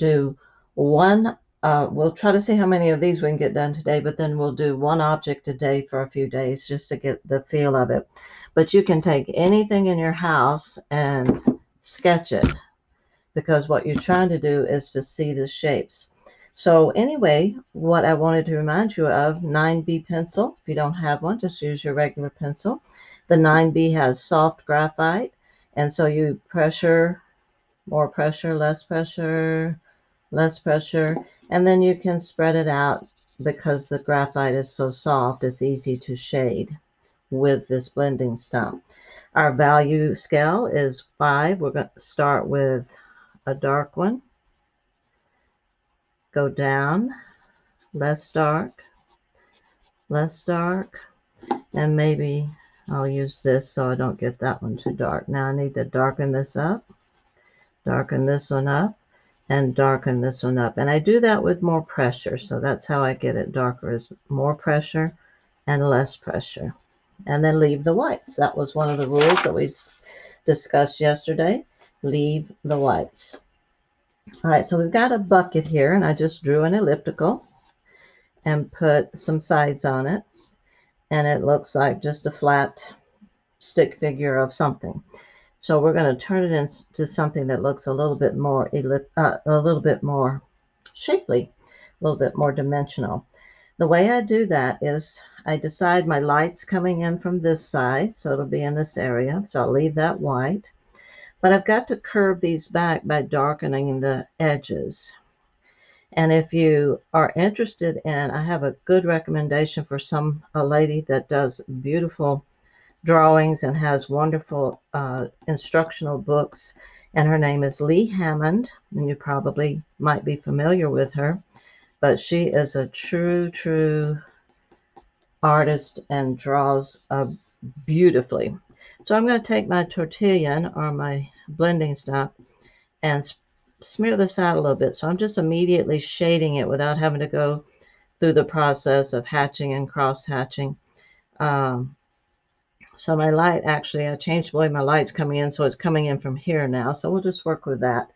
do one, we'll try to see how many of these we can get done today, but then we'll do one object a day for a few days just to get the feel of it. But you can take anything in your house and sketch it, because what you're trying to do is to see the shapes. So anyway, what I wanted to remind you of, 9B pencil. If you don't have one, just use your regular pencil. The 9B has soft graphite, and so you pressure, more pressure, less pressure, less pressure, and then you can spread it out. Because the graphite is so soft, it's easy to shade with this blending stump. Our value scale is 5. We're going to start with a dark one, go down, less dark, and maybe I'll use this so I don't get that one too dark. Now I need to darken this up, darken this one up, and darken this one up. And I do that with more pressure, so that's how I get it darker, is more pressure and less pressure. And then leave the whites. That was one of the rules that we discussed yesterday. Leave the whites. All right, so we've got a bucket here, and I just drew an elliptical and put some sides on it, and it looks like just a flat stick figure of something. So we're going to turn it into something that looks a little bit more shapely, a little bit more dimensional. The way I do that is I decide my light's coming in from this side, so it'll be in this area, so I'll leave that white. But I've got to curve these back by darkening the edges. And if you are interested in, I have a good recommendation for a lady that does beautiful drawings and has wonderful instructional books. And her name is Lee Hammond, and you probably might be familiar with her. But she is a true artist and draws beautifully. So I'm going to take my tortilla or my blending stuff and smear this out a little bit. So I'm just immediately shading it without having to go through the process of hatching and cross hatching. So my light, actually, I changed the way my light's coming in, so it's coming in from here now. So we'll just work with that.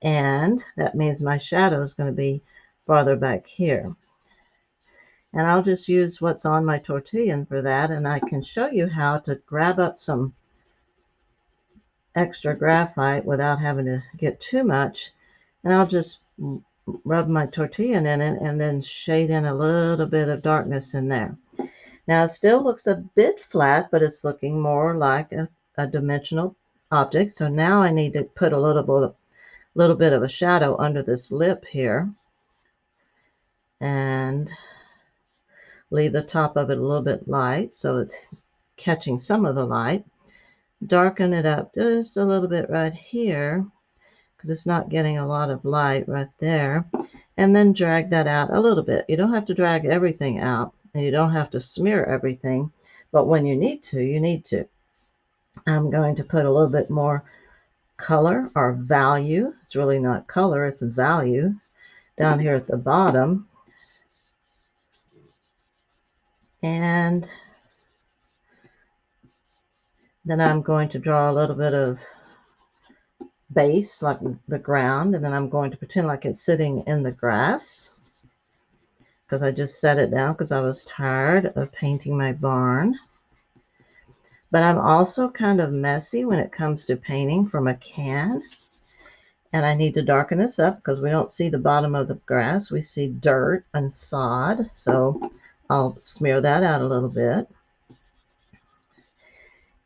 And that means my shadow is going to be farther back here. And I'll just use what's on my tortilla for that, and I can show you how to grab up some extra graphite without having to get too much. And I'll just rub my tortilla in it and then shade in a little bit of darkness in there. Now it still looks a bit flat, but it's looking more like a dimensional object. So now I need to put a little bit of a shadow under this lip here and leave the top of it a little bit light so it's catching some of the light. Darken it up just a little bit right here because it's not getting a lot of light right there. And then drag that out a little bit. You don't have to drag everything out, and you don't have to smear everything, but when you need to, you need to. I'm going to put a little bit more color or value. It's really not color, it's value down here at the bottom. And then I'm going to draw a little bit of base, like the ground, and then I'm going to pretend like it's sitting in the grass because I just set it down because I was tired of painting my barn. But I'm also kind of messy when it comes to painting from a can. And I need to darken this up because we don't see the bottom of the grass. We see dirt and sod. So I'll smear that out a little bit.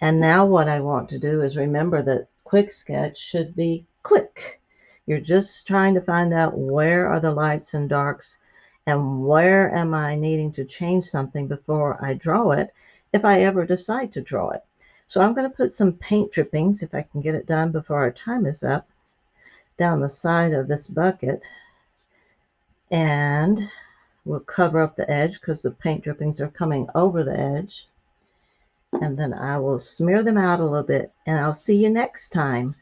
And now what I want to do is remember that quick sketch should be quick. You're just trying to find out where are the lights and darks and where am I needing to change something before I draw it, if I ever decide to draw it. So I'm going to put some paint drippings, if I can get it done before our time is up, down the side of this bucket, and we'll cover up the edge because the paint drippings are coming over the edge. And then I will smear them out a little bit, and I'll see you next time.